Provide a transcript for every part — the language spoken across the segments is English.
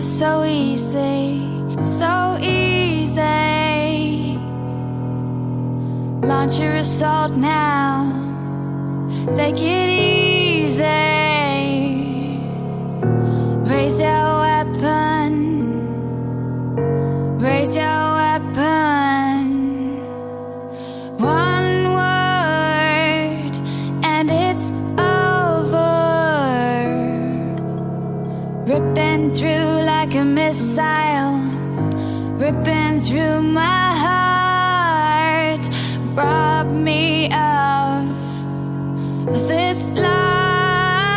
was so easy, so easy. Launch your assault now, take it easy. Raise your weapon, raise your weapon. One word and it's over. Ripping through like a missile, ripping through my heart. Rob me of this life.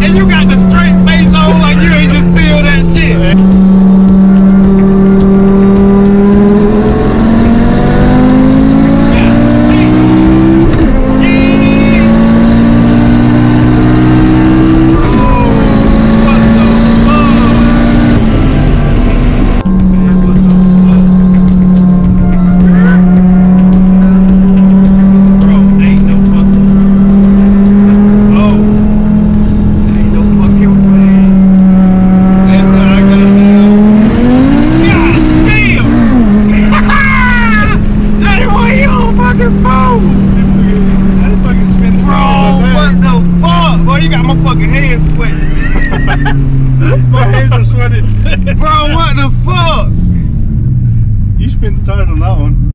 And you got the straight face on like you ain't just feel that shit. My hands are sweating. Bro, what the fuck? You spin the tires on that one.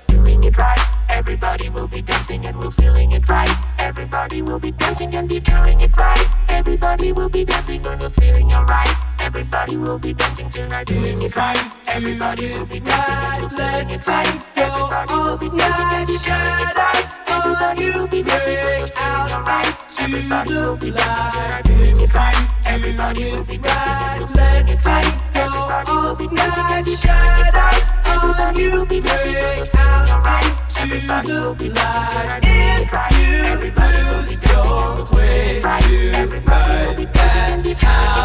Doing it right, everybody will be dancing and we're feeling it right. Everybody will be dancing and be doing it right. Everybody will be dancing and we're feeling alright. Everybody will be dancing tonight, doing it right. Everybody will be dancing and we're feeling it right. Everybody will be dancing tonight, everybody will be dancing and we're feeling alright. Everybody will be dancing tonight, doing it right. Everybody will be dancing and we're feeling it right. Everybody will be dancing tonight, everybody will be dancing and we're feeling alright. Everybody will be dancing tonight, everybody will be dancing your way tonight, that's how